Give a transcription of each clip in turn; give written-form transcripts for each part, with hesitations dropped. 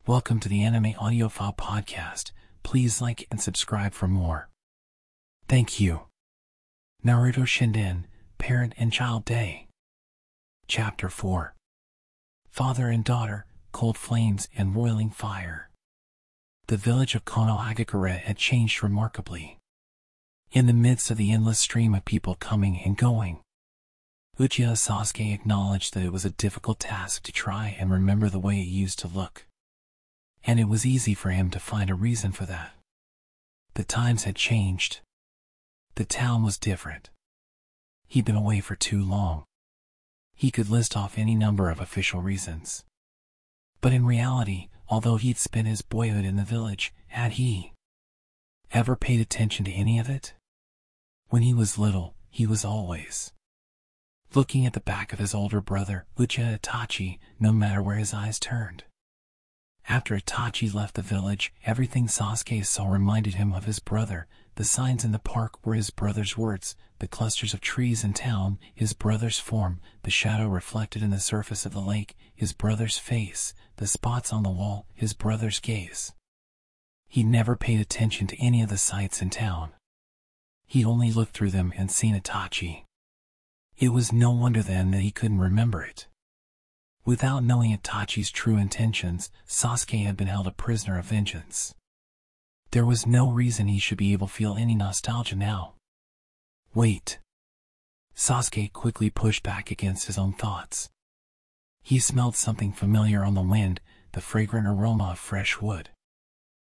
Welcome to the Anime Audiophile Podcast. Please like and subscribe for more. Thank you. Naruto Shinden, Parent and Child Day. Chapter 4. Father and Daughter, Cold Flames and Roiling Fire. The village of Konohagakure had changed remarkably. In the midst of the endless stream of people coming and going, Uchiha Sasuke acknowledged that it was a difficult task to try and remember the way it used to look. And it was easy for him to find a reason for that. The times had changed. The town was different. He'd been away for too long. He could list off any number of official reasons. But in reality, although he'd spent his boyhood in the village, had he ever paid attention to any of it? When he was little, he was always looking at the back of his older brother, Uchiha Itachi, no matter where his eyes turned. After Itachi left the village, everything Sasuke saw reminded him of his brother. The signs in the park were his brother's words, the clusters of trees in town, his brother's form, the shadow reflected in the surface of the lake, his brother's face, the spots on the wall, his brother's gaze. He never paid attention to any of the sights in town. He only looked through them and seen Itachi. It was no wonder then that he couldn't remember it. Without knowing Itachi's true intentions, Sasuke had been held a prisoner of vengeance. There was no reason he should be able to feel any nostalgia now. Wait. Sasuke quickly pushed back against his own thoughts. He smelled something familiar on the wind, the fragrant aroma of fresh wood.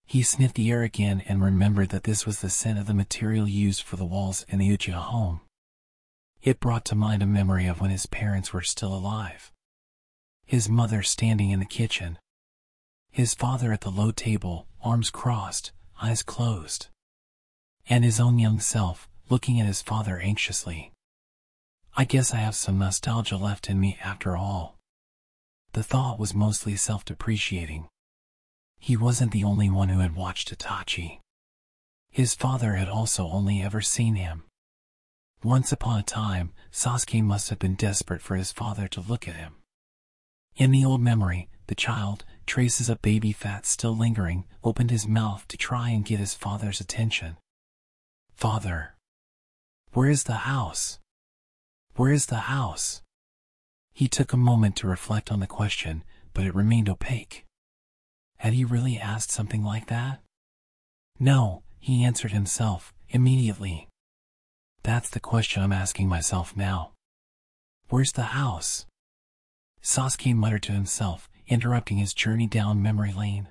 He sniffed the air again and remembered that this was the scent of the material used for the walls in the Uchiha home. It brought to mind a memory of when his parents were still alive. His mother standing in the kitchen. His father at the low table, arms crossed, eyes closed. And his own young self, looking at his father anxiously. I guess I have some nostalgia left in me after all. The thought was mostly self-depreciating. He wasn't the only one who had watched Itachi. His father had also only ever seen him. Once upon a time, Sasuke must have been desperate for his father to look at him. In the old memory, the child, traces of baby fat still lingering, opened his mouth to try and get his father's attention. Father. Where is the house? Where is the house? He took a moment to reflect on the question, but it remained opaque. Had he really asked something like that? No, he answered himself, immediately. That's the question I'm asking myself now. Where's the house? Sasuke muttered to himself, interrupting his journey down memory lane.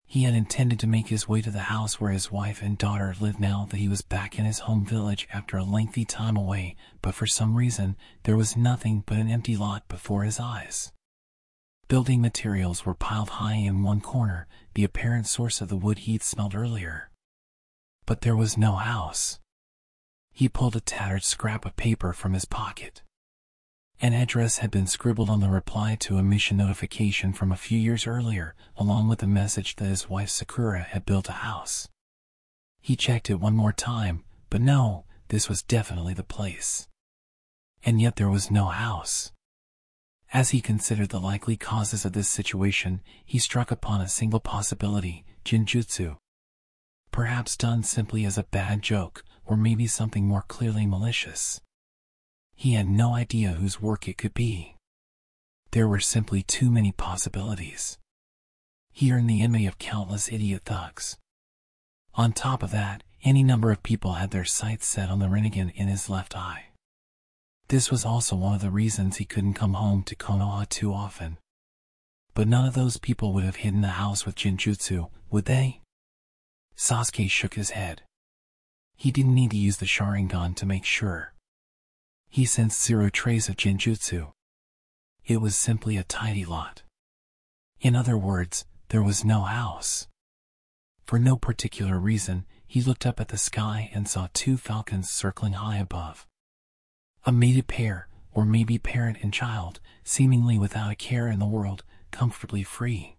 He had intended to make his way to the house where his wife and daughter lived now that he was back in his home village after a lengthy time away, but for some reason, there was nothing but an empty lot before his eyes. Building materials were piled high in one corner, the apparent source of the wood he'd smelled earlier. But there was no house. He pulled a tattered scrap of paper from his pocket. An address had been scribbled on the reply to a mission notification from a few years earlier, along with a message that his wife Sakura had built a house. He checked it one more time, but no, this was definitely the place. And yet there was no house. As he considered the likely causes of this situation, he struck upon a single possibility, Jinjutsu. Perhaps done simply as a bad joke, or maybe something more clearly malicious. He had no idea whose work it could be. There were simply too many possibilities. He earned the envy of countless idiot thugs. On top of that, any number of people had their sights set on the Rinnegan in his left eye. This was also one of the reasons he couldn't come home to Konoha too often. But none of those people would have hidden the house with Jinjutsu, would they? Sasuke shook his head. He didn't need to use the Sharingan to make sure. He sensed zero trace of Jinjutsu. It was simply a tidy lot. In other words, there was no house. For no particular reason, he looked up at the sky and saw two falcons circling high above. A mated pair, or maybe parent and child, seemingly without a care in the world, comfortably free.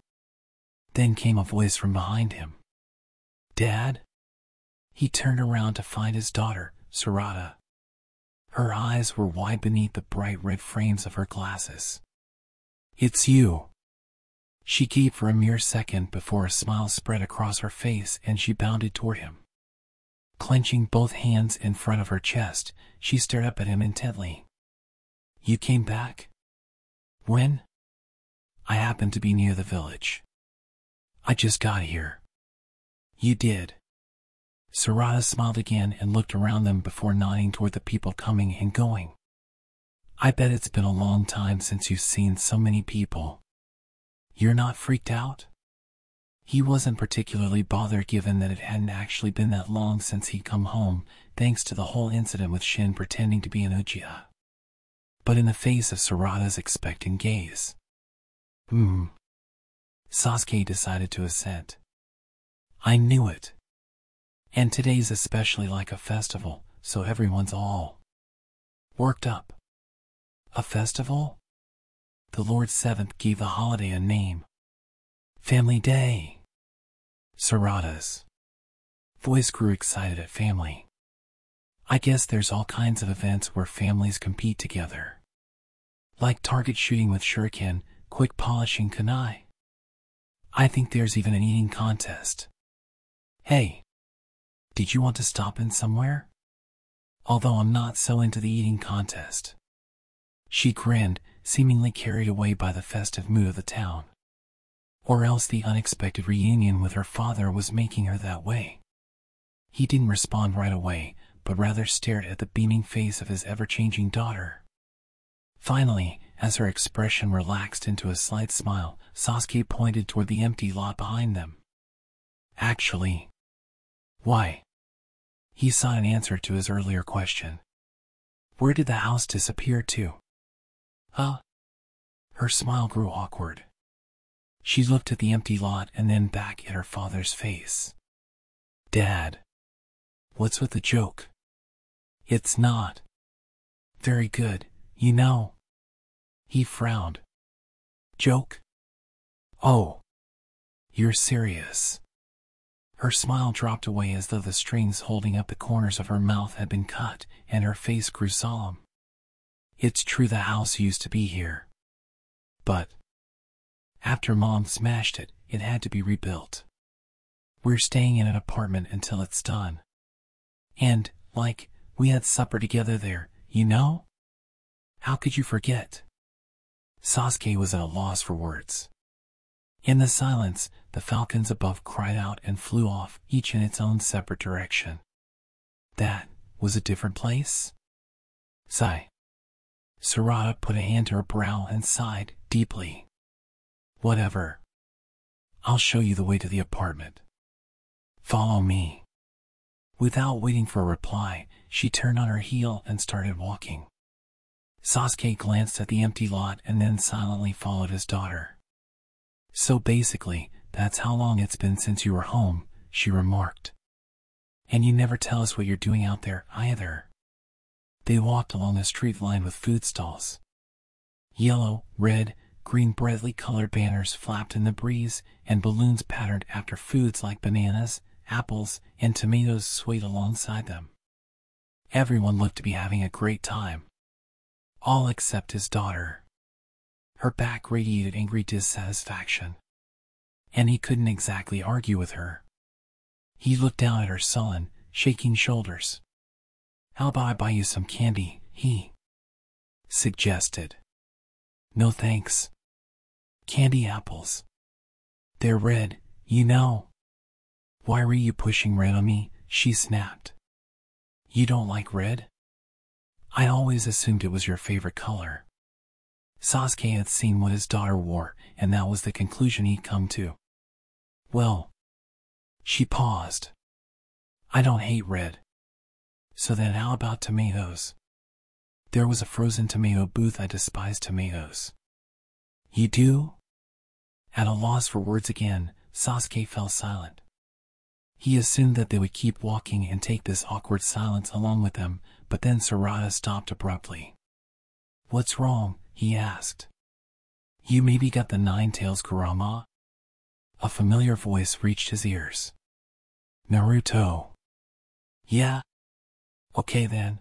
Then came a voice from behind him. Dad? He turned around to find his daughter, Sarada. Her eyes were wide beneath the bright red frames of her glasses. It's you. She gaped for a mere second before a smile spread across her face and she bounded toward him. Clenching both hands in front of her chest, she stared up at him intently. You came back? When? I happened to be near the village. I just got here. You did. Sarada smiled again and looked around them before nodding toward the people coming and going. I bet it's been a long time since you've seen so many people. You're not freaked out? He wasn't particularly bothered given that it hadn't actually been that long since he'd come home, thanks to the whole incident with Shin pretending to be an Uchiha. But in the face of Sarada's expectant gaze, Sasuke decided to assent. I knew it. And today's especially like a festival, so everyone's all worked up. A festival? The Lord Seventh gave the holiday a name. Family Day. Sarada's voice grew excited at family. I guess there's all kinds of events where families compete together. Like target shooting with shuriken, quick polishing kunai. I think there's even an eating contest. Hey, did you want to stop in somewhere? Although I'm not so into the eating contest. She grinned, seemingly carried away by the festive mood of the town. Or else the unexpected reunion with her father was making her that way. He didn't respond right away, but rather stared at the beaming face of his ever-changing daughter. Finally, as her expression relaxed into a slight smile, Sasuke pointed toward the empty lot behind them. Actually, why? He sought an answer to his earlier question. Where did the house disappear to? Huh? Her smile grew awkward. She looked at the empty lot and then back at her father's face. Dad, what's with the joke? It's not very good, you know. He frowned. Joke? Oh, you're serious. Her smile dropped away as though the strings holding up the corners of her mouth had been cut, and her face grew solemn. It's true the house used to be here. But after Mom smashed it, it had to be rebuilt. We're staying in an apartment until it's done. And, we had supper together there, you know? How could you forget? Sasuke was at a loss for words. In the silence, the falcons above cried out and flew off, each in its own separate direction. That was a different place? Sigh. Sarada put a hand to her brow and sighed deeply. Whatever. I'll show you the way to the apartment. Follow me. Without waiting for a reply, she turned on her heel and started walking. Sasuke glanced at the empty lot and then silently followed his daughter. So basically, that's how long it's been since you were home, she remarked. And you never tell us what you're doing out there, either. They walked along a street lined with food stalls. Yellow, red, green brightly colored banners flapped in the breeze, and balloons patterned after foods like bananas, apples, and tomatoes swayed alongside them. Everyone looked to be having a great time. All except his daughter. Her back radiated angry dissatisfaction. And he couldn't exactly argue with her. He looked down at her sullen, shaking shoulders. How about I buy you some candy, he suggested. No thanks. Candy apples. They're red, you know. Why were you pushing red on me? She snapped. You don't like red? I always assumed it was your favorite color. Sasuke had seen what his daughter wore, and that was the conclusion he'd come to. Well, she paused. I don't hate red. So then how about tomatoes? There was a frozen tomato booth. I despise tomatoes. You do? At a loss for words again, Sasuke fell silent. He assumed that they would keep walking and take this awkward silence along with them, but then Sarada stopped abruptly. What's wrong? He asked. You maybe got the Nine-Tails Kurama? A familiar voice reached his ears. Naruto. Yeah? Okay then.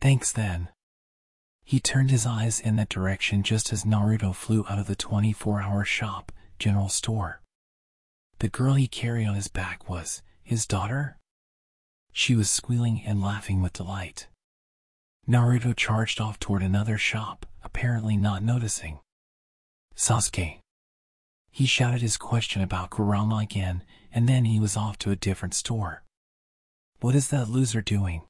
Thanks then. He turned his eyes in that direction just as Naruto flew out of the 24-hour shop, general store. The girl he carried on his back was his daughter? She was squealing and laughing with delight. Naruto charged off toward another shop, apparently not noticing Sasuke. He shouted his question about Kurama again, and then he was off to a different store. What is that loser doing?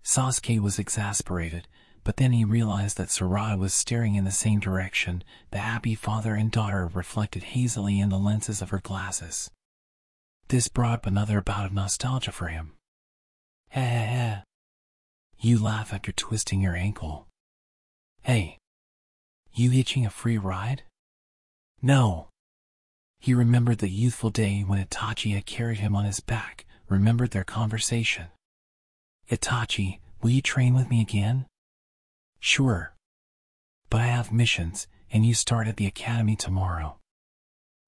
Sasuke was exasperated, but then he realized that Sarada was staring in the same direction, the happy father and daughter reflected hazily in the lenses of her glasses. This brought up another bout of nostalgia for him. Heh heh heh. You laugh after twisting your ankle. Hey. You hitching a free ride? No. He remembered the youthful day when Itachi had carried him on his back, remembered their conversation. Itachi, will you train with me again? Sure. But I have missions, and you start at the academy tomorrow.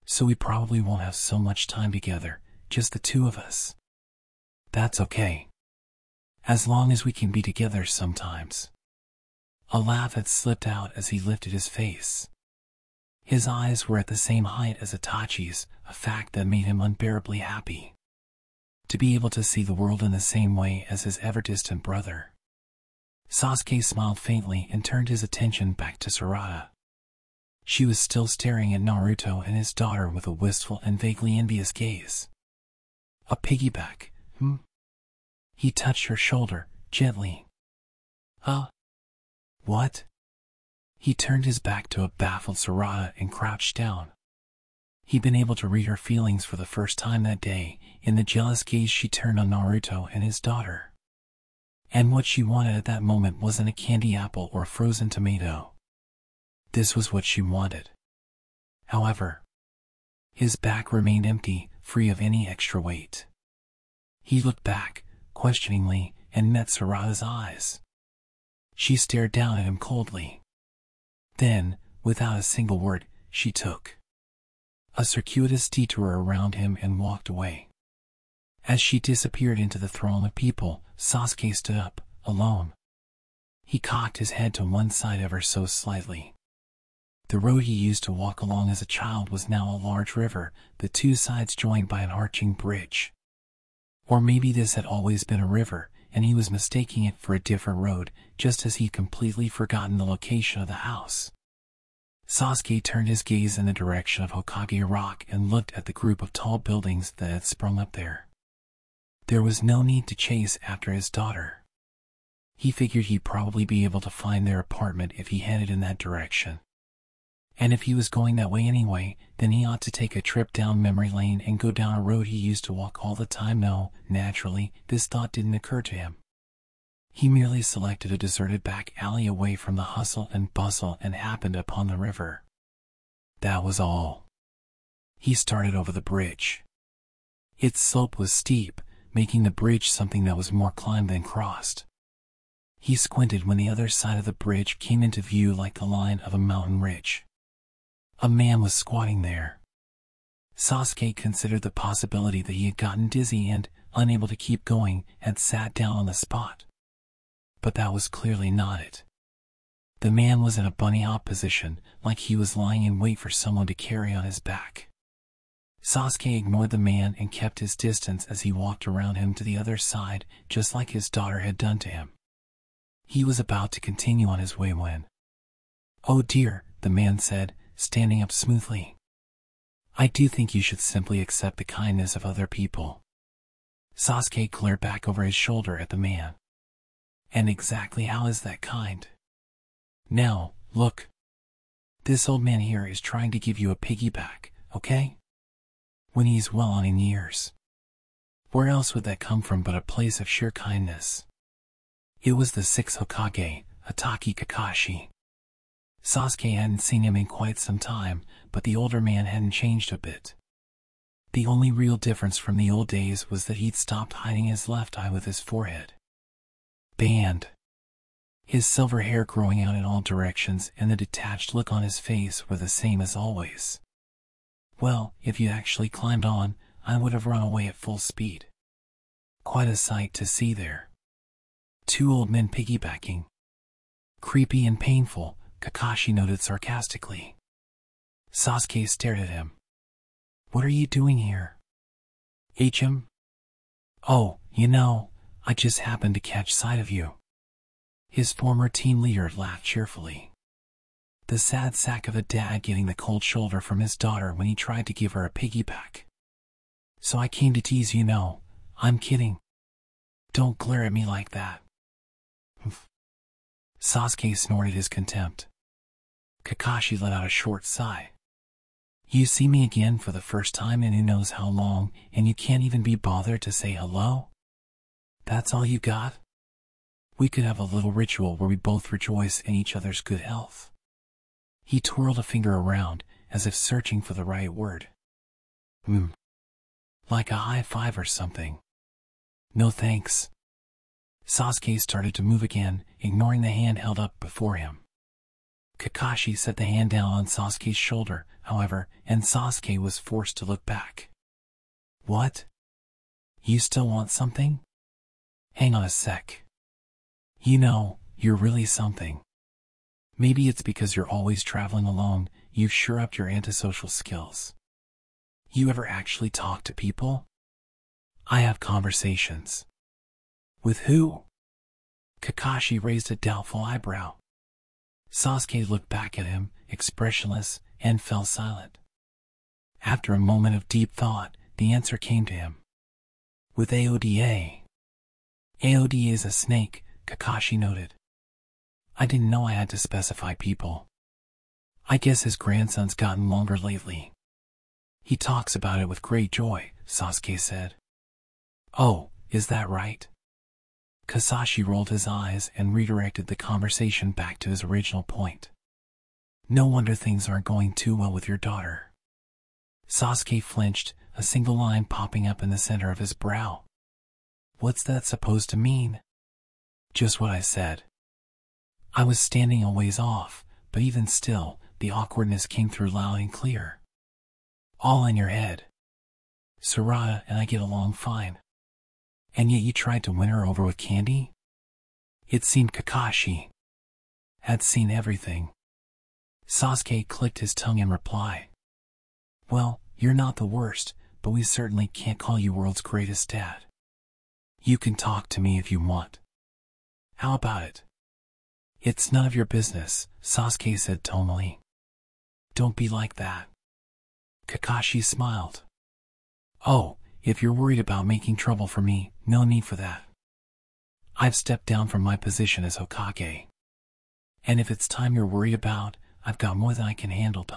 So we probably won't have so much time together, just the two of us. That's okay. As long as we can be together sometimes. A laugh had slipped out as he lifted his face. His eyes were at the same height as Itachi's, a fact that made him unbearably happy. To be able to see the world in the same way as his ever-distant brother. Sasuke smiled faintly and turned his attention back to Sarada. She was still staring at Naruto and his daughter with a wistful and vaguely envious gaze. A piggyback, He touched her shoulder, gently. What? He turned his back to a baffled Sarada and crouched down. He'd been able to read her feelings for the first time that day, in the jealous gaze she turned on Naruto and his daughter. And what she wanted at that moment wasn't a candy apple or a frozen tomato. This was what she wanted. However, his back remained empty, free of any extra weight. He looked back, questioningly, and met Sarada's eyes. She stared down at him coldly. Then, without a single word, she took a circuitous detour around him and walked away. As she disappeared into the throng of people, Sasuke stood up, alone. He cocked his head to one side ever so slightly. The road he used to walk along as a child was now a large river, the two sides joined by an arching bridge. Or maybe this had always been a river, and he was mistaking it for a different road, just as he'd completely forgotten the location of the house. Sasuke turned his gaze in the direction of Hokage Rock and looked at the group of tall buildings that had sprung up there. There was no need to chase after his daughter. He figured he'd probably be able to find their apartment if he headed in that direction. And if he was going that way anyway, then he ought to take a trip down memory lane and go down a road he used to walk all the time. No, naturally, this thought didn't occur to him. He merely selected a deserted back alley away from the hustle and bustle and happened upon the river. That was all. He started over the bridge. Its slope was steep, making the bridge something that was more climbed than crossed. He squinted when the other side of the bridge came into view like the line of a mountain ridge. A man was squatting there. Sasuke considered the possibility that he had gotten dizzy and, unable to keep going, had sat down on the spot. But that was clearly not it. The man was in a bunny hop position, like he was lying in wait for someone to carry on his back. Sasuke ignored the man and kept his distance as he walked around him to the other side, just like his daughter had done to him. He was about to continue on his way when... "Oh dear," the man said, standing up smoothly. "I do think you should simply accept the kindness of other people." Sasuke glared back over his shoulder at the man. "And exactly how is that kind?" "Now, look. This old man here is trying to give you a piggyback, okay? When he's well on in years. Where else would that come from but a place of sheer kindness?" It was the sixth Hokage, Itachi Kakashi. Sasuke hadn't seen him in quite some time, but the older man hadn't changed a bit. The only real difference from the old days was that he'd stopped hiding his left eye with his forehead band. His silver hair growing out in all directions and the detached look on his face were the same as always. "Well, if you actually climbed on, I would have run away at full speed." Quite a sight to see there. Two old men piggybacking. Creepy and painful, Kakashi noted sarcastically. Sasuke stared at him. What are you doing here? HM? Oh, I just happened to catch sight of you. His former team leader laughed cheerfully. The sad sack of a dad getting the cold shoulder from his daughter when he tried to give her a piggyback. So I came to tease you. No, I'm kidding. Don't glare at me like that. Sasuke snorted his contempt. Kakashi let out a short sigh. You see me again for the first time in who knows how long, and you can't even be bothered to say hello? That's all you got? We could have a little ritual where we both rejoice in each other's good health. He twirled a finger around, as if searching for the right word. Like a high five or something. No thanks. Sasuke started to move again, ignoring the hand held up before him. Kakashi set the hand down on Sasuke's shoulder, however, and Sasuke was forced to look back. What? You still want something? Hang on a sec. You're really something. Maybe it's because you're always traveling alone, you've sure upped your antisocial skills. You ever actually talk to people? I have conversations. With who? Kakashi raised a doubtful eyebrow. Sasuke looked back at him, expressionless, and fell silent. After a moment of deep thought, the answer came to him. With AODA. AODA is a snake, Kakashi noted. I didn't know I had to specify people. I guess his grandson's gotten longer lately. He talks about it with great joy, Sasuke said. Oh, is that right? Kakashi rolled his eyes and redirected the conversation back to his original point. No wonder things aren't going too well with your daughter. Sasuke flinched, a single line popping up in the center of his brow. What's that supposed to mean? Just what I said. I was standing a ways off, but even still, the awkwardness came through loud and clear. All in your head. Sarada and I get along fine. And yet you tried to win her over with candy? It seemed Kakashi had seen everything. Sasuke clicked his tongue in reply. Well, you're not the worst, but we certainly can't call you world's greatest dad. You can talk to me if you want. How about it? It's none of your business, Sasuke said tonally. Don't be like that. Kakashi smiled. Oh, if you're worried about making trouble for me, no need for that. I've stepped down from my position as Hokage. And if it's time you're worried about, I've got more than I can handle.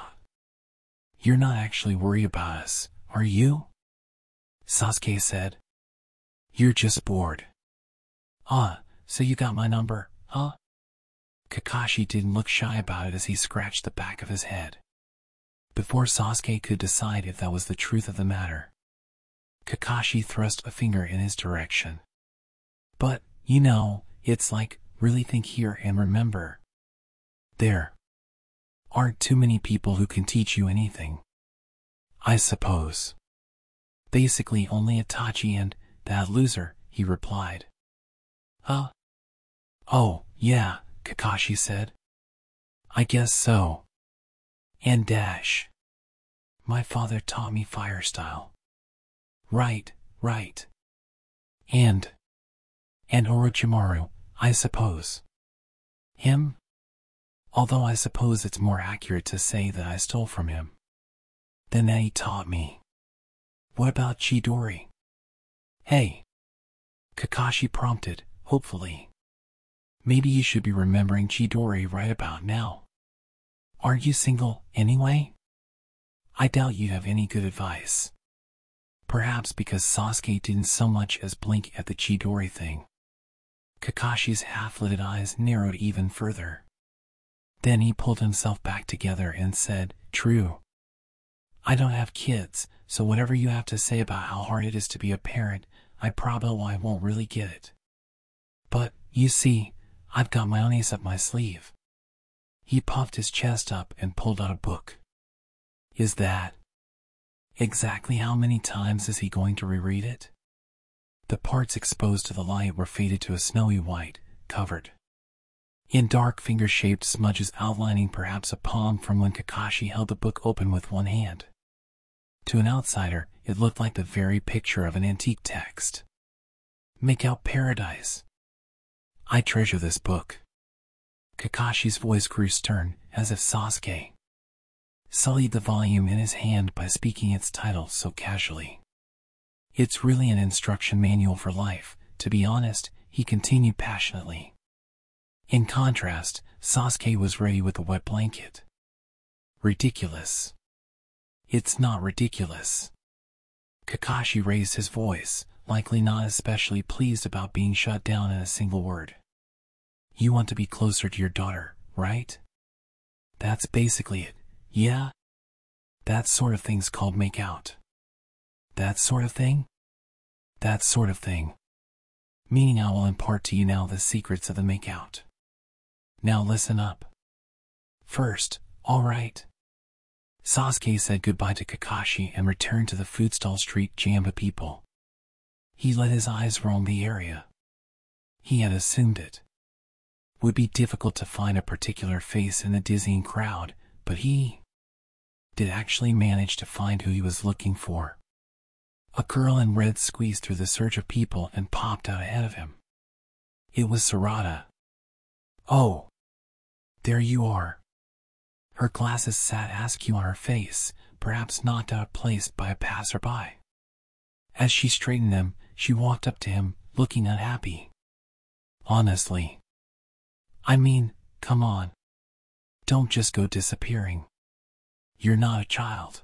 You're not actually worried about us, are you? Sasuke said. You're just bored. So you got my number, huh? Kakashi didn't look shy about it as he scratched the back of his head. Before Sasuke could decide if that was the truth of the matter, Kakashi thrust a finger in his direction. But, it's like, really think here and remember. There aren't too many people who can teach you anything. I suppose. Basically only Itachi and that loser, he replied. Huh? Oh, yeah, Kakashi said. I guess so. And dash. My father taught me fire style. Right. And Orochimaru, I suppose. Him? Although I suppose it's more accurate to say that I stole from him. Then that he taught me. What about Chidori? Hey. Kakashi prompted, hopefully. Maybe you should be remembering Chidori right about now. Aren't you single, anyway? I doubt you have any good advice. Perhaps because Sasuke didn't so much as blink at the Chidori thing. Kakashi's half-lidded eyes narrowed even further. Then he pulled himself back together and said, True. I don't have kids, so whatever you have to say about how hard it is to be a parent, I probably won't really get it. But, you see, I've got my own ace up my sleeve. He puffed his chest up and pulled out a book. Is that? Exactly how many times is he going to reread it? The parts exposed to the light were faded to a snowy white, covered in dark finger-shaped smudges outlining perhaps a palm from when Kakashi held the book open with one hand. To an outsider, it looked like the very picture of an antique text. Make out paradise. I treasure this book. Kakashi's voice grew stern, as if Sasuke sullied the volume in his hand by speaking its title so casually. It's really an instruction manual for life, to be honest, he continued passionately. In contrast, Sasuke was ready with a wet blanket. Ridiculous. It's not ridiculous. Kakashi raised his voice, likely not especially pleased about being shut down in a single word. You want to be closer to your daughter, right? That's basically it, yeah? That sort of thing's called make out. That sort of thing? That sort of thing. Meaning I will impart to you now the secrets of the make out. Now listen up. First, alright. Sasuke said goodbye to Kakashi and returned to the food stall street jammed with people. He let his eyes roam the area. He had assumed it would be difficult to find a particular face in the dizzying crowd, but he did actually manage to find who he was looking for. A girl in red squeezed through the surge of people and popped out ahead of him. It was Sarada. Oh, there you are. Her glasses sat askew on her face, perhaps knocked out of place by a passerby. As she straightened them, she walked up to him, looking unhappy. Honestly. I mean, come on. Don't just go disappearing. You're not a child.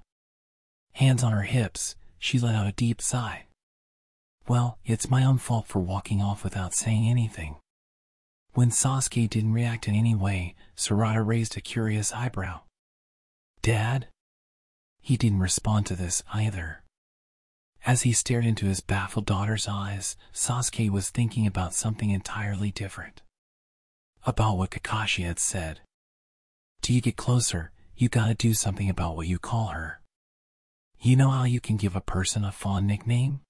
Hands on her hips, she let out a deep sigh. Well, it's my own fault for walking off without saying anything. When Sasuke didn't react in any way, Sarada raised a curious eyebrow. Dad? He didn't respond to this either. As he stared into his baffled daughter's eyes, Sasuke was thinking about something entirely different. About what Kakashi had said. Do you get closer, you gotta do something about what you call her. You know how you can give a person a fond nickname?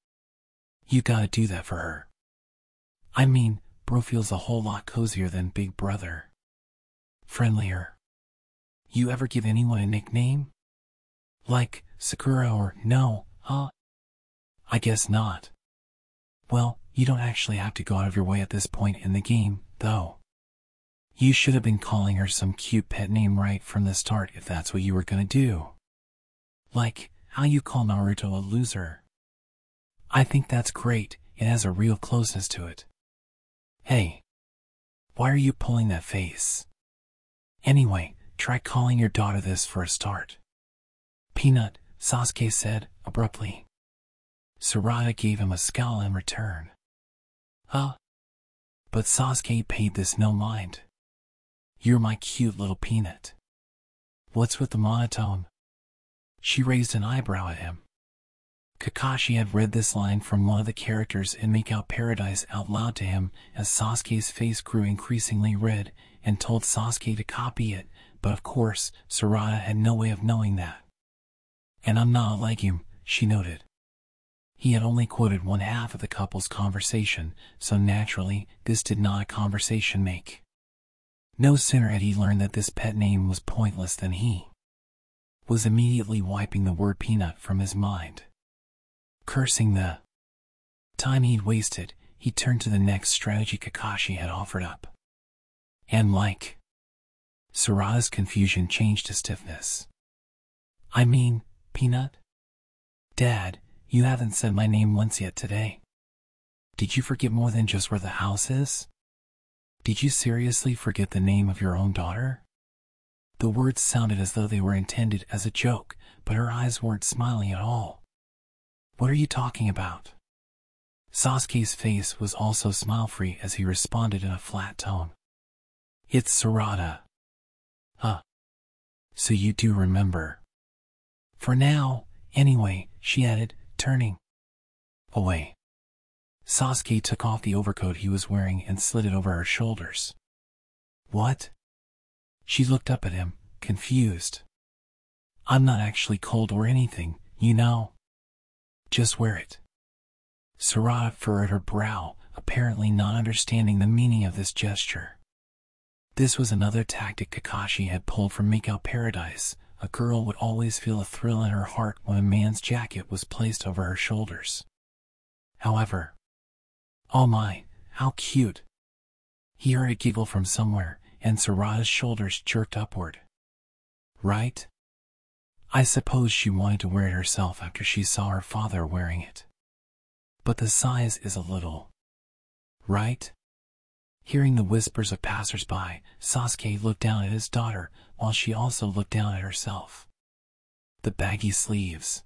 You gotta do that for her. I mean, bro feels a whole lot cozier than big brother. Friendlier. You ever give anyone a nickname? Like, Sakura or no, huh? I guess not. Well, you don't actually have to go out of your way at this point in the game, though. You should have been calling her some cute pet name right from the start if that's what you were gonna do. Like, how you call Naruto a loser. I think that's great, it has a real closeness to it. Hey. Why are you pulling that face? Anyway, try calling your daughter this for a start. Peanut, Sasuke said, abruptly. Sarada gave him a scowl in return. Huh? But Sasuke paid this no mind. You're my cute little peanut. What's with the monotone? She raised an eyebrow at him. Kakashi had read this line from one of the characters in Make Out Paradise out loud to him as Sasuke's face grew increasingly red and told Sasuke to copy it, but of course, Sarada had no way of knowing that. And I'm not a legume, she noted. He had only quoted one half of the couple's conversation, so naturally, this did not a conversation make. No sooner had he learned that this pet name was pointless than he was immediately wiping the word peanut from his mind. Cursing the time he'd wasted, he turned to the next strategy Kakashi had offered up. And like, Sarada's confusion changed to stiffness. I mean, Peanut? Dad, you haven't said my name once yet today. Did you forget more than just where the house is? Did you seriously forget the name of your own daughter? The words sounded as though they were intended as a joke, but her eyes weren't smiling at all. What are you talking about? Sasuke's face was also smile-free as he responded in a flat tone. It's Sarada. Huh. So you do remember. For now, anyway, she added, turning away. Sasuke took off the overcoat he was wearing and slid it over her shoulders. What? She looked up at him, confused. I'm not actually cold or anything, you know. Just wear it. Sarada furrowed her brow, apparently not understanding the meaning of this gesture. This was another tactic Kakashi had pulled from Makeout Paradise. A girl would always feel a thrill in her heart when a man's jacket was placed over her shoulders. However, oh my, how cute! He heard a giggle from somewhere, and Sarada's shoulders jerked upward. Right? I suppose she wanted to wear it herself after she saw her father wearing it. But the size is a little... right? Hearing the whispers of passers-by, Sasuke looked down at his daughter, while she also looked down at herself. The baggy sleeves.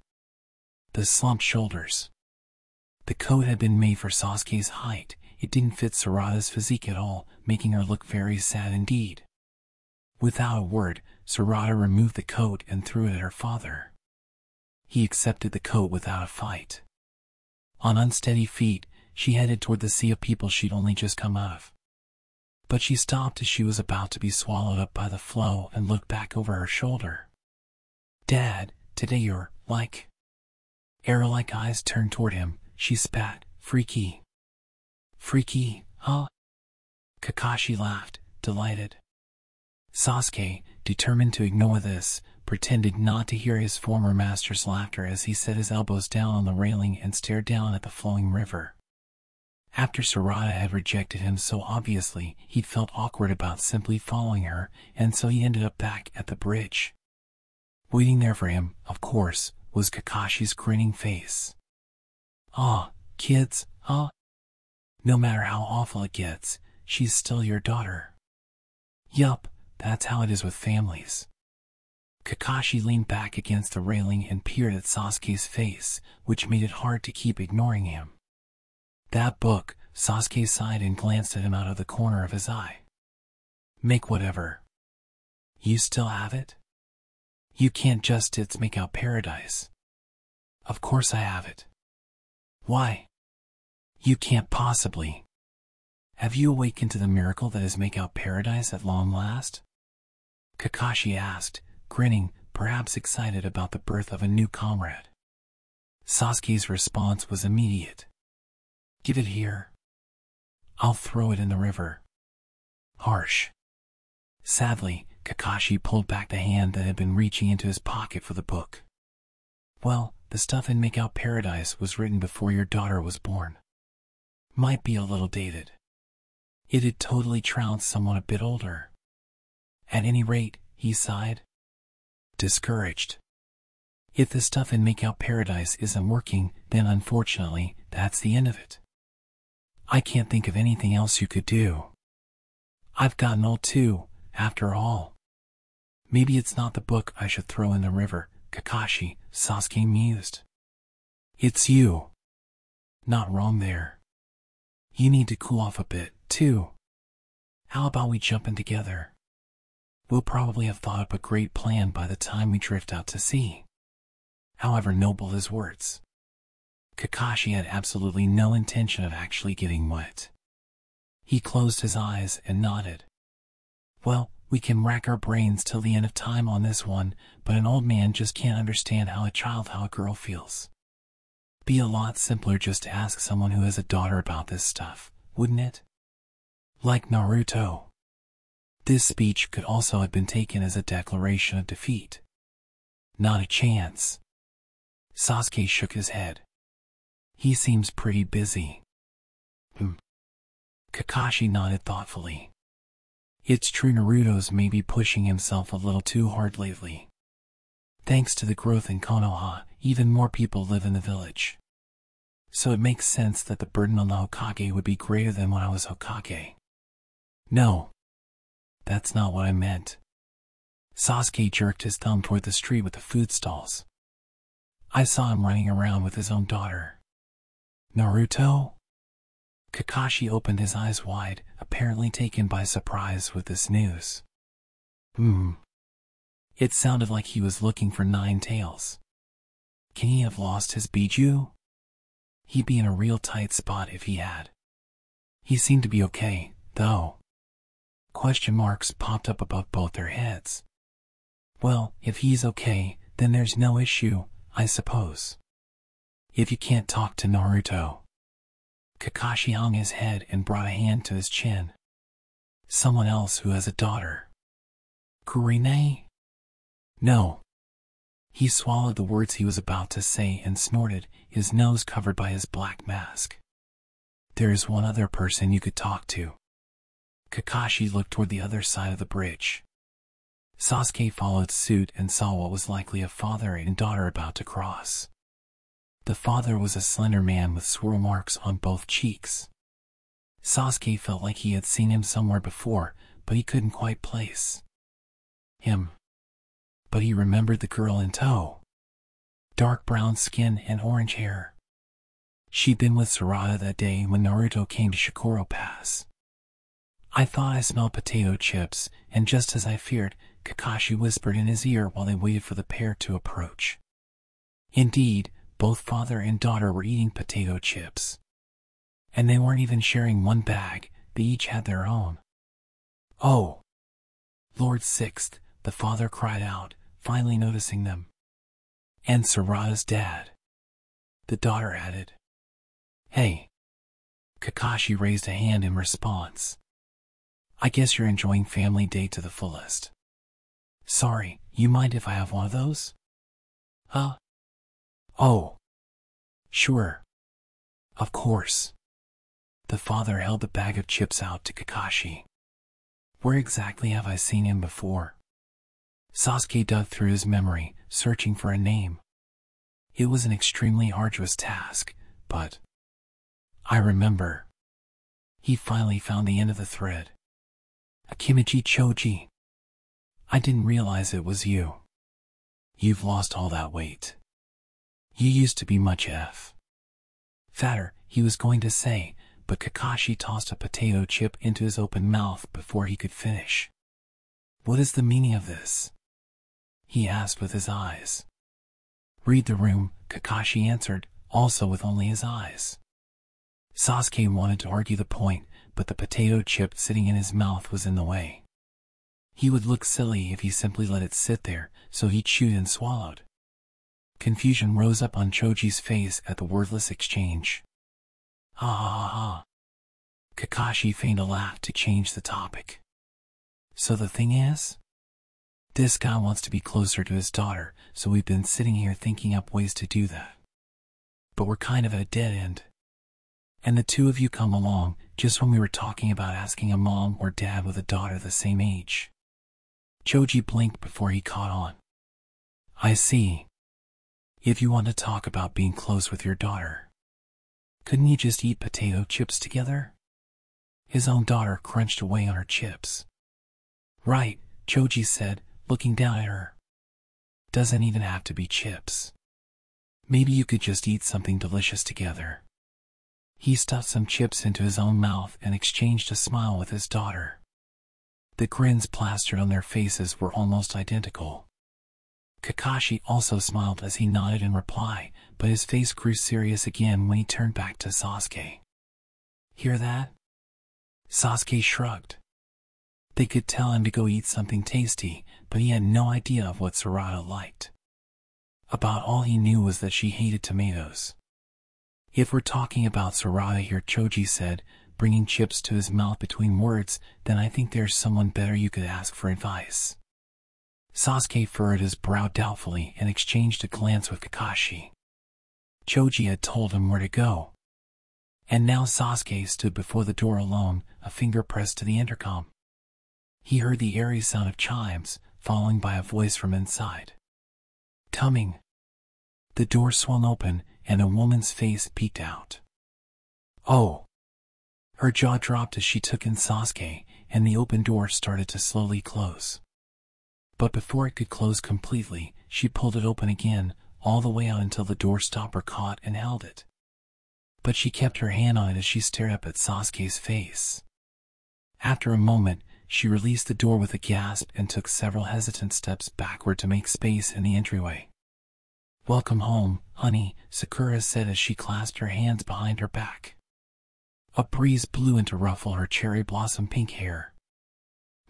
The slumped shoulders. The coat had been made for Sasuke's height. It didn't fit Sarada's physique at all, making her look very sad indeed. Without a word, Sarada removed the coat and threw it at her father. He accepted the coat without a fight. On unsteady feet, she headed toward the sea of people she'd only just come out of. But she stopped as she was about to be swallowed up by the flow and looked back over her shoulder. Dad, today you're, like... Arrow-like eyes turned toward him. She spat, freaky. Freaky, huh? Kakashi laughed, delighted. Sasuke, determined to ignore this, pretended not to hear his former master's laughter as he set his elbows down on the railing and stared down at the flowing river. After Sarada had rejected him so obviously, he'd felt awkward about simply following her, and so he ended up back at the bridge. Waiting there for him, of course, was Kakashi's grinning face. "Ah, kids, huh? No matter how awful it gets, she's still your daughter." "Yup, that's how it is with families." Kakashi leaned back against the railing and peered at Sasuke's face, which made it hard to keep ignoring him. "That book," Sasuke sighed and glanced at him out of the corner of his eye. "Make whatever. You still have it?" "You can't just make out Paradise." "Of course I have it." "Why?" "You can't possibly. Have you awakened to the miracle that is Makeout Paradise at long last?" Kakashi asked, grinning, perhaps excited about the birth of a new comrade. Sasuke's response was immediate. "Give it here. I'll throw it in the river." Harsh. Sadly, Kakashi pulled back the hand that had been reaching into his pocket for the book. "Well, the stuff in Makeout Paradise was written before your daughter was born. Might be a little dated. It had totally trounced someone a bit older." "At any rate," he sighed. Discouraged. "If the stuff in Makeout Paradise isn't working, then unfortunately, that's the end of it. I can't think of anything else you could do. I've gotten old too, after all." "Maybe it's not the book I should throw in the river, Kakashi," Sasuke mused. "It's you. Not wrong there. You need to cool off a bit, too. How about we jump in together? We'll probably have thought up a great plan by the time we drift out to sea." However noble his words, Kakashi had absolutely no intention of actually getting wet. He closed his eyes and nodded. "Well, we can rack our brains till the end of time on this one, but an old man just can't understand how a girl feels. Be a lot simpler just to ask someone who has a daughter about this stuff, wouldn't it? Like Naruto." This speech could also have been taken as a declaration of defeat. "Not a chance." Sasuke shook his head. "He seems pretty busy." Kakashi nodded thoughtfully. "It's true Naruto's maybe pushing himself a little too hard lately. Thanks to the growth in Konoha, even more people live in the village. So it makes sense that the burden on the Hokage would be greater than when I was Hokage." "No. That's not what I meant." Sasuke jerked his thumb toward the street with the food stalls. "I saw him running around with his own daughter." "Naruto?" Kakashi opened his eyes wide, apparently taken by surprise with this news. It sounded like he was looking for nine tails. Can he have lost his Biju? He'd be in a real tight spot if he had. He seemed to be okay, though. Question marks popped up above both their heads. "Well, if he's okay, then there's no issue, I suppose. If you can't talk to Naruto." Kakashi hung his head and brought a hand to his chin. Someone else who has a daughter. Kurine? No. He swallowed the words he was about to say and snorted, his nose covered by his black mask. There is one other person you could talk to. Kakashi looked toward the other side of the bridge. Sasuke followed suit and saw what was likely a father and daughter about to cross. The father was a slender man with swirl marks on both cheeks. Sasuke felt like he had seen him somewhere before, but he couldn't quite place him. But he remembered the girl in tow. Dark brown skin and orange hair. She'd been with Sarada that day when Naruto came to Shikoro Pass. I thought I smelled potato chips, and just as I feared, Kakashi whispered in his ear while they waited for the pair to approach. Indeed, both father and daughter were eating potato chips. And they weren't even sharing one bag, they each had their own. Oh! Lord Sixth, the father cried out, finally noticing them. And Sarada's dad. The daughter added. Hey. Kakashi raised a hand in response. I guess you're enjoying family day to the fullest. Sorry, you mind if I have one of those? Huh? Oh. Sure. Of course. The father held the bag of chips out to Kakashi. Where exactly have I seen him before? Sasuke dug through his memory, searching for a name. It was an extremely arduous task, but I remember. He finally found the end of the thread. Akimichi Choji. I didn't realize it was you. You've lost all that weight. You used to be much fatter, he was going to say, but Kakashi tossed a potato chip into his open mouth before he could finish. What is the meaning of this? He asked with his eyes. Read the room, Kakashi answered, also with only his eyes. Sasuke wanted to argue the point, but the potato chip sitting in his mouth was in the way. He would look silly if he simply let it sit there, so he chewed and swallowed. Confusion rose up on Choji's face at the wordless exchange. Ha ha ha. Kakashi feigned a laugh to change the topic. So the thing is? This guy wants to be closer to his daughter, so we've been sitting here thinking up ways to do that. But we're kind of at a dead end. And the two of you come along, just when we were talking about asking a mom or dad with a daughter the same age. Choji blinked before he caught on. I see. If you want to talk about being close with your daughter, couldn't you just eat potato chips together? His own daughter crunched away on her chips. Right, Choji said, looking down at her. Doesn't even have to be chips. Maybe you could just eat something delicious together. He stuffed some chips into his own mouth and exchanged a smile with his daughter. The grins plastered on their faces were almost identical. Kakashi also smiled as he nodded in reply, but his face grew serious again when he turned back to Sasuke. Hear that? Sasuke shrugged. They could tell him to go eat something tasty, but he had no idea of what Sarada liked. About all he knew was that she hated tomatoes. If we're talking about Sarada here, Choji said, bringing chips to his mouth between words, then I think there's someone better you could ask for advice. Sasuke furrowed his brow doubtfully and exchanged a glance with Kakashi. Choji had told him where to go. And now Sasuke stood before the door alone, a finger pressed to the intercom. He heard the airy sound of chimes, following by a voice from inside. Coming. The door swung open, and a woman's face peeked out. Oh! Her jaw dropped as she took in Sasuke, and the open door started to slowly close. But before it could close completely, she pulled it open again, all the way out until the door stopper caught and held it. But she kept her hand on it as she stared up at Sasuke's face. After a moment, she released the door with a gasp and took several hesitant steps backward to make space in the entryway. Welcome home, honey, Sakura said as she clasped her hands behind her back. A breeze blew in to ruffle her cherry blossom pink hair.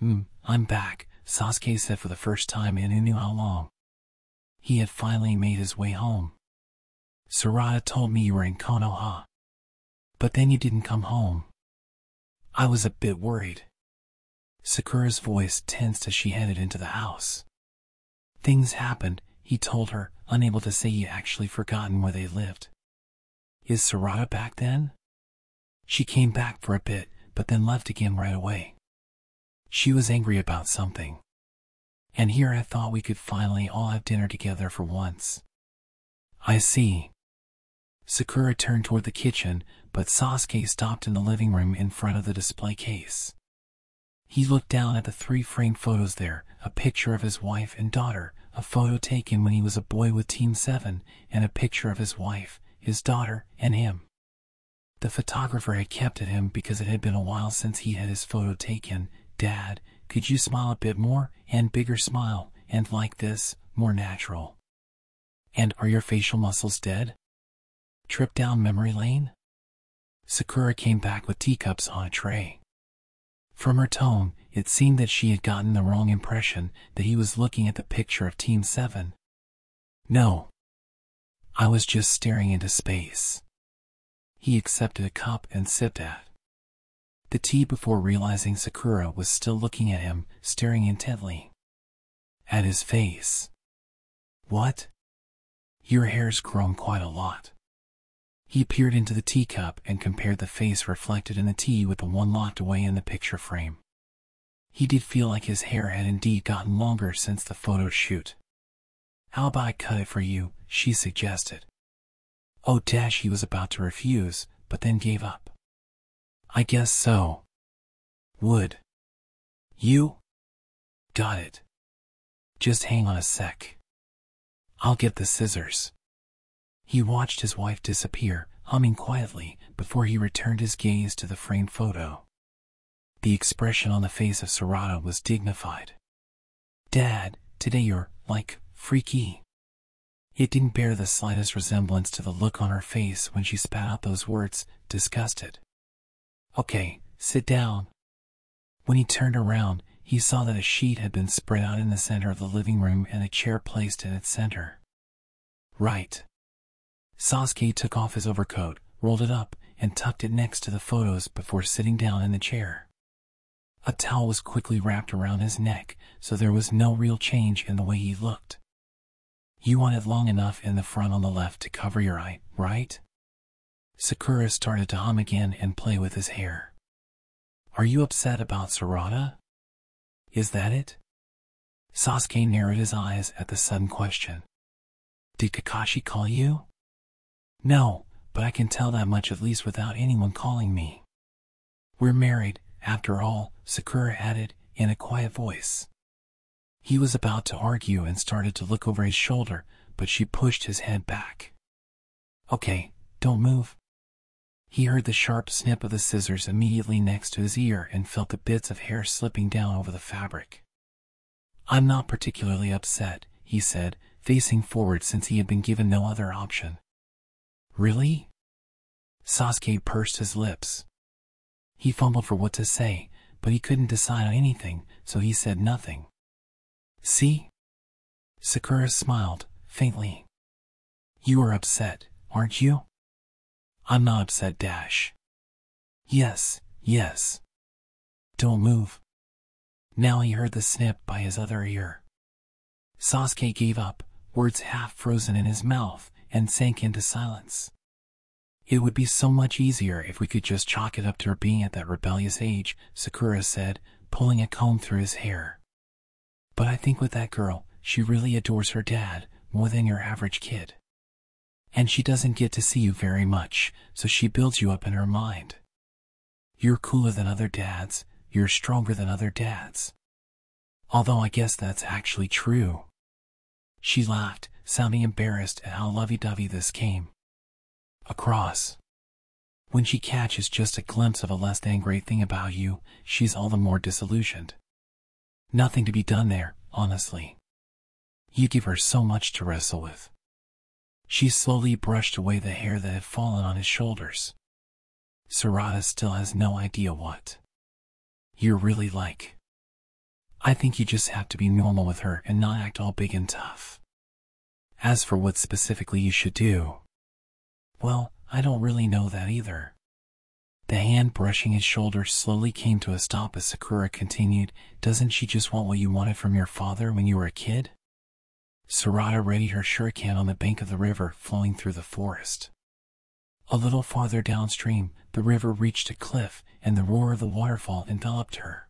I'm back, Sasuke said for the first time in who knew how long. He had finally made his way home. Sarada told me you were in Konoha. But then you didn't come home. I was a bit worried. Sakura's voice tensed as she headed into the house. Things happened, he told her, unable to say he'd actually forgotten where they lived. Is Sarada back then? She came back for a bit, but then left again right away. She was angry about something. And here I thought we could finally all have dinner together for once. I see. Sakura turned toward the kitchen, but Sasuke stopped in the living room in front of the display case. He looked down at the 3 framed photos there, a picture of his wife and daughter, a photo taken when he was a boy with Team 7, and a picture of his wife, his daughter, and him. The photographer had kept it him because it had been a while since he had his photo taken. Dad, could you smile a bit more, and bigger smile, and like this, more natural? And are your facial muscles dead? Trip down memory lane? Sakura came back with teacups on a tray. From her tone, it seemed that she had gotten the wrong impression that he was looking at the picture of Team 7. No. I was just staring into space. He accepted a cup and sipped at the tea before realizing Sakura was still looking at him, staring intently at his face. What? Your hair's grown quite a lot. He peered into the teacup and compared the face reflected in the tea with the one locked away in the picture frame. He did feel like his hair had indeed gotten longer since the photo shoot. How about I cut it for you, she suggested. Oh dash, he was about to refuse, but then gave up. I guess so. Would you? Got it. Just hang on a sec. I'll get the scissors. He watched his wife disappear, humming quietly, before he returned his gaze to the framed photo. The expression on the face of Sarada was dignified. Dad, today you're, like, freaky. It didn't bear the slightest resemblance to the look on her face when she spat out those words, disgusted. Okay, sit down. When he turned around, he saw that a sheet had been spread out in the center of the living room and a chair placed in its center. Right. Sasuke took off his overcoat, rolled it up, and tucked it next to the photos before sitting down in the chair. A towel was quickly wrapped around his neck, so there was no real change in the way he looked. You want it long enough in the front on the left to cover your eye, right? Sakura started to hum again and play with his hair. Are you upset about Sarada? Is that it? Sasuke narrowed his eyes at the sudden question. Did Kakashi call you? No, but I can tell that much at least without anyone calling me. We're married, after all, Sakura added, in a quiet voice. He was about to argue and started to look over his shoulder, but she pushed his head back. Okay, don't move. He heard the sharp snip of the scissors immediately next to his ear and felt the bits of hair slipping down over the fabric. I'm not particularly upset, he said, facing forward since he had been given no other option. Really? Sasuke pursed his lips. He fumbled for what to say, but he couldn't decide on anything, so he said nothing. See? Sakura smiled, faintly. You are upset, aren't you? I'm not upset, dash. Yes, yes. Don't move. Now he heard the snip by his other ear. Sasuke gave up, words half frozen in his mouth, and sank into silence. It would be so much easier if we could just chalk it up to her being at that rebellious age, Sakura said, pulling a comb through his hair. But I think with that girl, she really adores her dad, more than your average kid. And she doesn't get to see you very much, so she builds you up in her mind. You're cooler than other dads, you're stronger than other dads. Although I guess that's actually true. She laughed, sounding embarrassed at how lovey-dovey this came across. When she catches just a glimpse of a less than great thing about you, she's all the more disillusioned. Nothing to be done there, honestly. You give her so much to wrestle with. She slowly brushed away the hair that had fallen on his shoulders. Sarada still has no idea what you're really like. I think you just have to be normal with her and not act all big and tough. As for what specifically you should do, well, I don't really know that either. The hand brushing his shoulder slowly came to a stop as Sakura continued, "Doesn't she just want what you wanted from your father when you were a kid?" Sarada readied her shuriken on the bank of the river flowing through the forest. A little farther downstream, the river reached a cliff, and the roar of the waterfall enveloped her.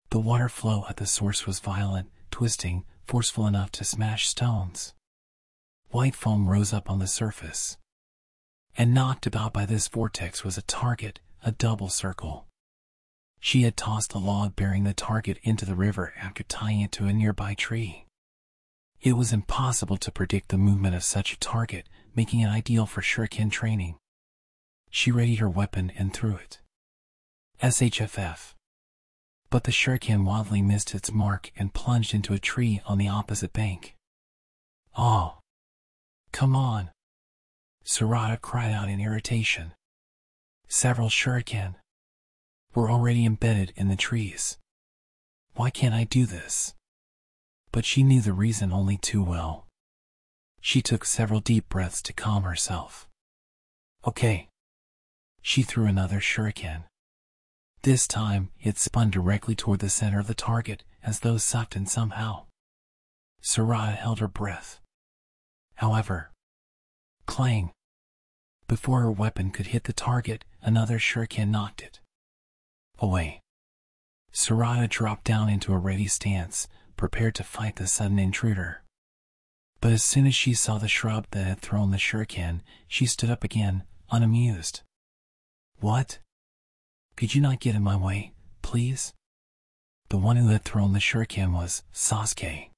The water flow at the source was violent, twisting, forceful enough to smash stones. White foam rose up on the surface. And knocked about by this vortex was a target, a double circle. She had tossed the log bearing the target into the river after tying it to a nearby tree. It was impossible to predict the movement of such a target, making it ideal for shuriken training. She readied her weapon and threw it. SHFF. But the shuriken wildly missed its mark and plunged into a tree on the opposite bank. "Oh! Come on!" Sarada cried out in irritation. Several shuriken were already embedded in the trees. Why can't I do this? But she knew the reason only too well. She took several deep breaths to calm herself. Okay. She threw another shuriken. This time, it spun directly toward the center of the target, as though sucked in somehow. Sarada held her breath. However, clang! Before her weapon could hit the target, another shuriken knocked it away. Sarada dropped down into a ready stance, prepared to fight the sudden intruder. But as soon as she saw the shrub that had thrown the shuriken, she stood up again, unamused. "What? Could you not get in my way, please?" The one who had thrown the shuriken was Sasuke.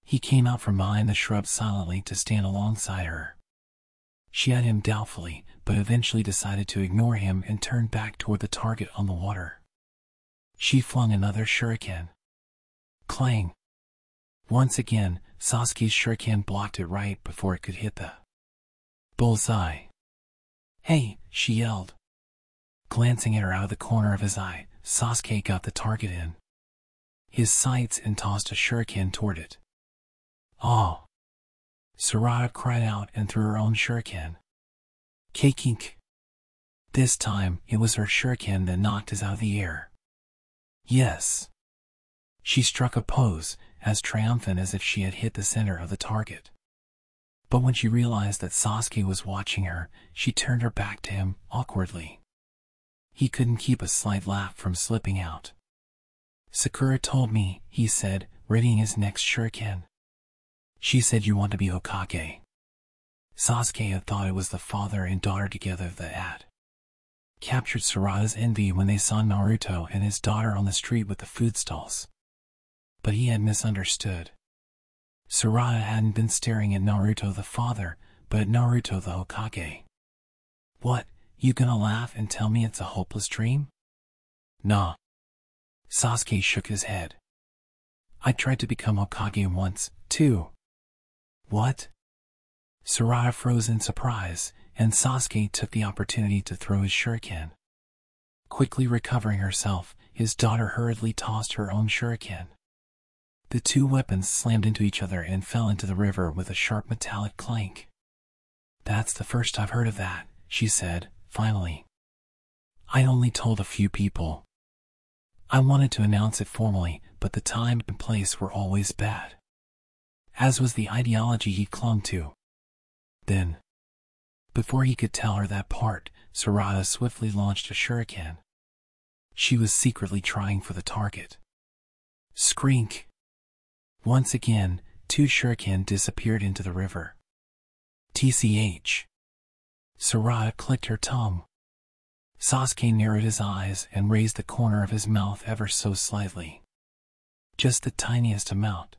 He came out from behind the shrub silently to stand alongside her. She eyed him doubtfully, but eventually decided to ignore him and turned back toward the target on the water. She flung another shuriken. Clang! Once again, Sasuke's shuriken blocked it right before it could hit the bullseye. "Hey!" she yelled. Glancing at her out of the corner of his eye, Sasuke got the target in his sights and tossed a shuriken toward it. "Oh!" Sarada cried out and threw her own shuriken. Kink! This time, it was her shuriken that knocked us out of the air. Yes! She struck a pose, as triumphant as if she had hit the center of the target. But when she realized that Sasuke was watching her, she turned her back to him, awkwardly. He couldn't keep a slight laugh from slipping out. "Sakura told me," he said, readying his next shuriken. "She said you want to be Hokage." Sasuke had thought it was the father and daughter together that had captured Sarada's envy when they saw Naruto and his daughter on the street with the food stalls. But he had misunderstood. Sarada hadn't been staring at Naruto the father, but at Naruto the Hokage. "What, you gonna laugh and tell me it's a hopeless dream?" "Nah." Sasuke shook his head. "I tried to become Hokage once, too." "What?" Sarada froze in surprise, and Sasuke took the opportunity to throw his shuriken. Quickly recovering herself, his daughter hurriedly tossed her own shuriken. The two weapons slammed into each other and fell into the river with a sharp metallic clank. "That's the first I've heard of that," she said, finally. "I only told a few people. I wanted to announce it formally, but the time and place were always bad." As was the ideology he clung to. Then, before he could tell her that part, Sarada swiftly launched a shuriken. She was secretly trying for the target. Screech! Once again, two shuriken disappeared into the river. TCH. Sarada clicked her tongue. Sasuke narrowed his eyes and raised the corner of his mouth ever so slightly. Just the tiniest amount.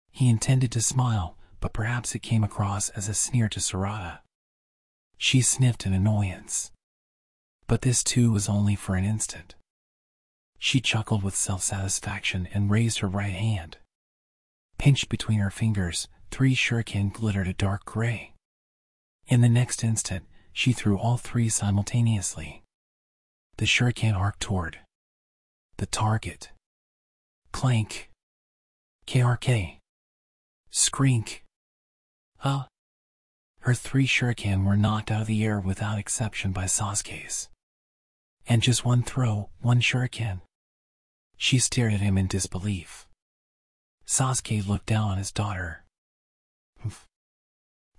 He intended to smile, but perhaps it came across as a sneer to Sarada. She sniffed in annoyance. But this too was only for an instant. She chuckled with self-satisfaction and raised her right hand. Pinched between her fingers, 3 shuriken glittered a dark gray. In the next instant, she threw all 3 simultaneously. The shuriken arced toward the target. Clank. KRK. Screech. Her 3 shuriken were knocked out of the air without exception by Sasuke's. And just one throw, one shuriken. She stared at him in disbelief. Sasuke looked down on his daughter.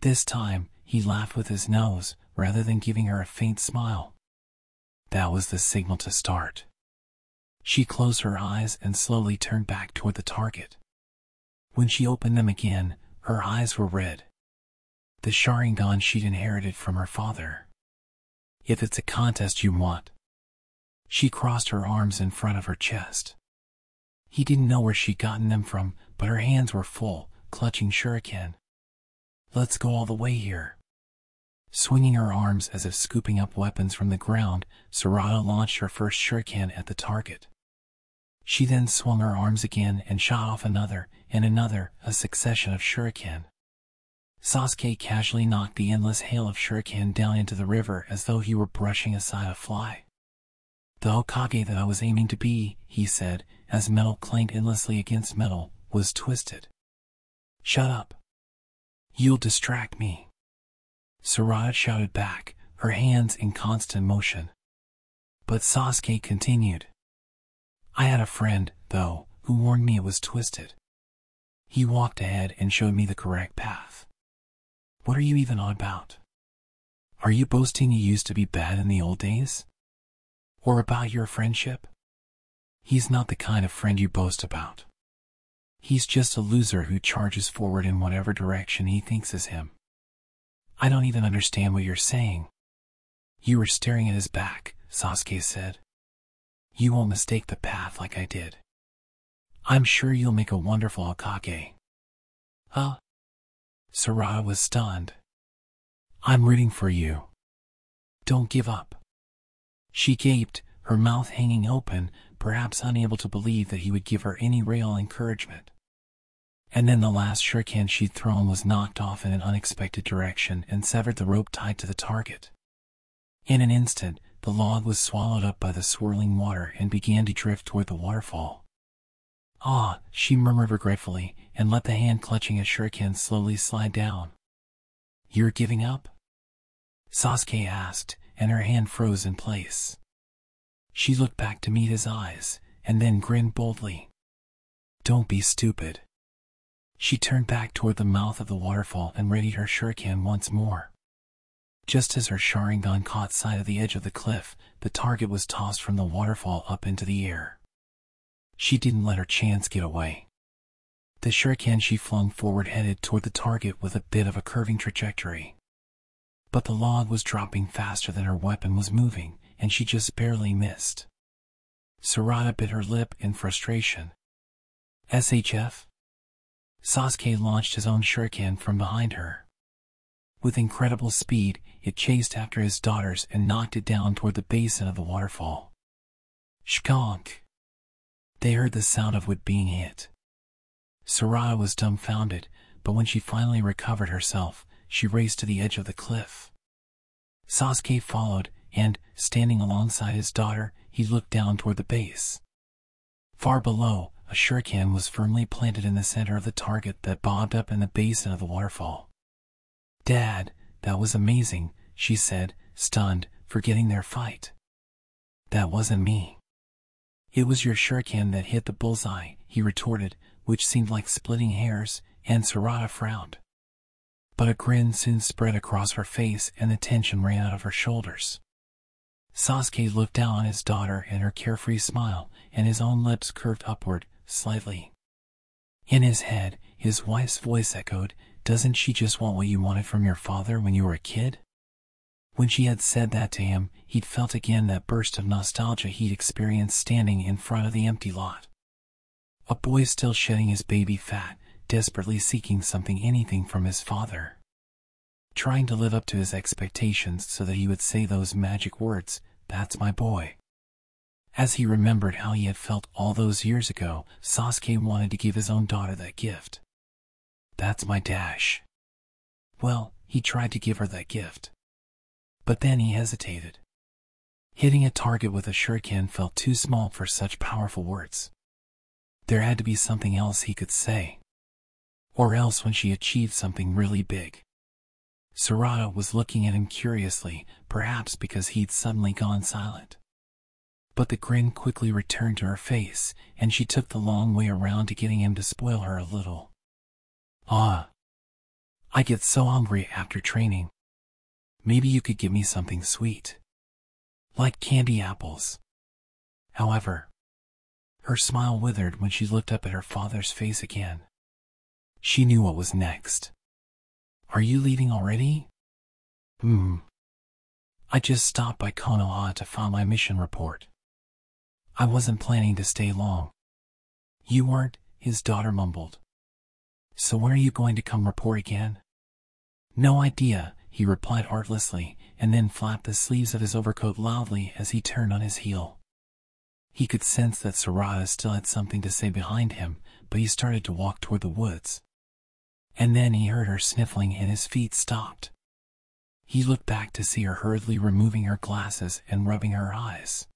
This time, he laughed with his nose, rather than giving her a faint smile. That was the signal to start. She closed her eyes and slowly turned back toward the target. When she opened them again, her eyes were red. The Sharingan she'd inherited from her father. If it's a contest you want. She crossed her arms in front of her chest. He didn't know where she'd gotten them from, but her hands were full, clutching shuriken. Let's go all the way here. Swinging her arms as if scooping up weapons from the ground, Sarada launched her first shuriken at the target. She then swung her arms again and shot off another, and another, a succession of shuriken. Sasuke casually knocked the endless hail of shuriken down into the river as though he were brushing aside a fly. The Hokage that I was aiming to be, he said, as metal clanged endlessly against metal, was twisted. Shut up. You'll distract me. Sarada shouted back, her hands in constant motion. But Sasuke continued. I had a friend, though, who warned me it was twisted. He walked ahead and showed me the correct path. What are you even on about? Are you boasting you used to be bad in the old days? Or about your friendship? He's not the kind of friend you boast about. He's just a loser who charges forward in whatever direction he thinks is him. I don't even understand what you're saying. You were staring at his back, Sasuke said. You won't mistake the path like I did. I'm sure you'll make a wonderful Hokage. Huh? Sarada was stunned. I'm rooting for you. Don't give up. She gaped, her mouth hanging open, perhaps unable to believe that he would give her any real encouragement. And then the last shuriken she'd thrown was knocked off in an unexpected direction and severed the rope tied to the target. In an instant, the log was swallowed up by the swirling water and began to drift toward the waterfall. Ah, she murmured regretfully, and let the hand clutching a shuriken slowly slide down. You're giving up? Sasuke asked, and her hand froze in place. She looked back to meet his eyes, and then grinned boldly. Don't be stupid. She turned back toward the mouth of the waterfall and readied her shuriken once more. Just as her Sharingan caught sight of the edge of the cliff, the target was tossed from the waterfall up into the air. She didn't let her chance get away. The shuriken she flung forward headed toward the target with a bit of a curving trajectory. But the log was dropping faster than her weapon was moving, and she just barely missed. Sarada bit her lip in frustration. SHF? Sasuke launched his own shuriken from behind her. With incredible speed, it chased after his daughter's and knocked it down toward the basin of the waterfall. Shkonk! They heard the sound of wood being hit. Sarada was dumbfounded, but when she finally recovered herself, she raced to the edge of the cliff. Sasuke followed, and, standing alongside his daughter, he looked down toward the base. Far below, a shuriken was firmly planted in the center of the target that bobbed up in the basin of the waterfall. Dad, that was amazing, she said, stunned, forgetting their fight. That wasn't me. It was your shuriken that hit the bullseye, he retorted, which seemed like splitting hairs, and Sarada frowned. But a grin soon spread across her face and the tension ran out of her shoulders. Sasuke looked down on his daughter and her carefree smile, and his own lips curved upward, slightly. In his head, his wife's voice echoed, "Doesn't she just want what you wanted from your father when you were a kid?" When she had said that to him, he'd felt again that burst of nostalgia he'd experienced standing in front of the empty lot. A boy still shedding his baby fat, desperately seeking anything from his father. Trying to live up to his expectations so that he would say those magic words, "That's my boy." As he remembered how he had felt all those years ago, Sasuke wanted to give his own daughter that gift. "That's my dash." Well, he tried to give her that gift. But then he hesitated. Hitting a target with a shuriken felt too small for such powerful words. There had to be something else he could say. Or else when she achieved something really big. Sarada was looking at him curiously, perhaps because he'd suddenly gone silent. But the grin quickly returned to her face, and she took the long way around to getting him to spoil her a little. "Ah, I get so hungry after training. Maybe you could give me something sweet. Like candy apples." However, her smile withered when she looked up at her father's face again. She knew what was next. "Are you leaving already?" I just stopped by Konoha to file my mission report. I wasn't planning to stay long." "You weren't?" his daughter mumbled. "So when are you going to come report again?" "No idea," he replied artlessly, and then flapped the sleeves of his overcoat loudly as he turned on his heel. He could sense that Sarada still had something to say behind him, but he started to walk toward the woods. And then he heard her sniffling and his feet stopped. He looked back to see her hurriedly removing her glasses and rubbing her eyes.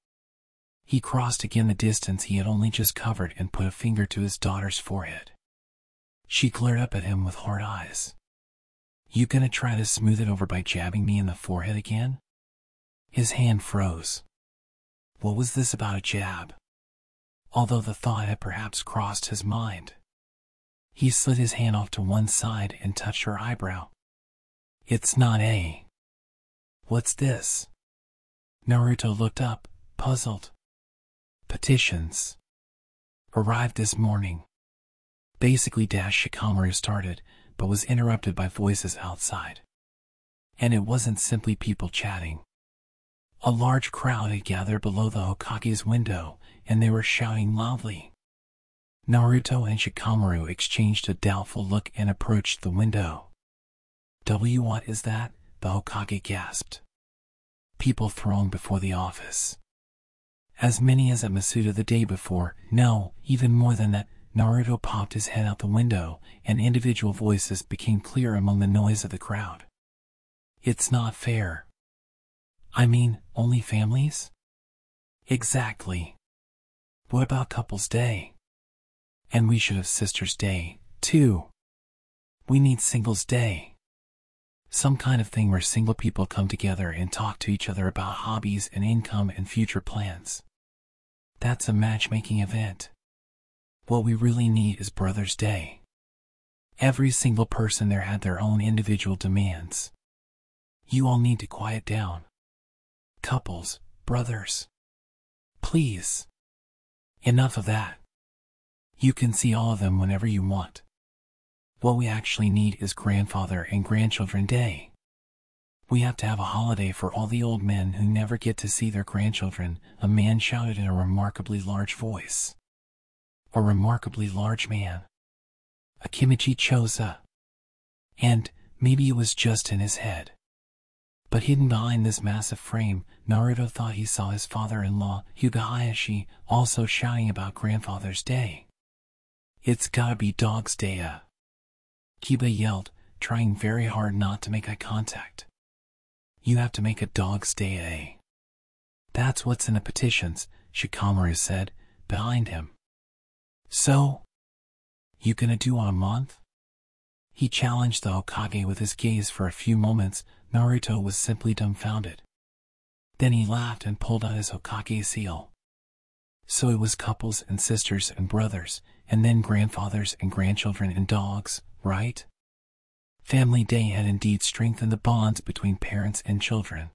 He crossed again the distance he had only just covered and put a finger to his daughter's forehead. She glared up at him with hard eyes. "You gonna try to smooth it over by jabbing me in the forehead again?" His hand froze. What was this about a jab? Although the thought had perhaps crossed his mind. He slid his hand off to one side and touched her eyebrow. "It's not a..." "What's this?" Naruto looked up, puzzled. "Petitions. Arrived this morning." Basically Shikamaru started, but was interrupted by voices outside. And it wasn't simply people chatting. A large crowd had gathered below the Hokage's window, and they were shouting loudly. Naruto and Shikamaru exchanged a doubtful look and approached the window. What is that?" the Hokage gasped. People thronged before the office. As many as at Masuda the day before. No, even more than that. Naruto popped his head out the window, and individual voices became clear among the noise of the crowd. "It's not fair." "I mean, only families?" "Exactly. What about Couples Day? And we should have Sisters Day, too. We need Singles Day. Some kind of thing where single people come together and talk to each other about hobbies and income and future plans. That's a matchmaking event. What we really need is Brothers Day. Every single person there had their own individual demands. You all need to quiet down. Couples, brothers. Please. Enough of that. You can see all of them whenever you want. What we actually need is Grandfather and Grandchildren Day. We have to have a holiday for all the old men who never get to see their grandchildren," a man shouted in a remarkably large voice. A remarkably large man. A Kimichi Chosa. And maybe it was just in his head. But hidden behind this massive frame, Naruto thought he saw his father-in-law, Hyuga Hayashi, also shouting about Grandfather's Day. "It's gotta be Dog's Day." Kiba yelled, trying very hard not to make eye contact. "You have to make a Dog's Day. That's what's in the petitions," Shikamaru said, behind him. "So? You gonna do on a month?" He challenged the Hokage with his gaze for a few moments. Naruto was simply dumbfounded. Then he laughed and pulled out his Hokage seal. So it was couples and sisters and brothers, and then grandfathers and grandchildren and dogs, right? Family Day had indeed strengthened the bonds between parents and children.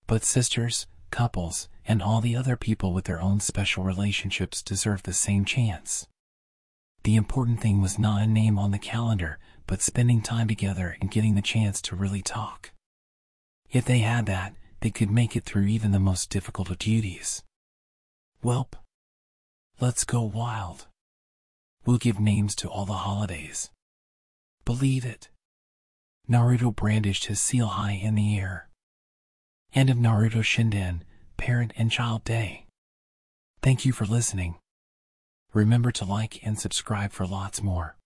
But sisters, couples, and all the other people with their own special relationships deserved the same chance. The important thing was not a name on the calendar, but spending time together and getting the chance to really talk. If they had that, they could make it through even the most difficult of duties. Welp. Let's go wild. We'll give names to all the holidays. Believe it. Naruto brandished his seal high in the air. End of Naruto Shinden, Parent and Child Day. Thank you for listening. Remember to like and subscribe for lots more.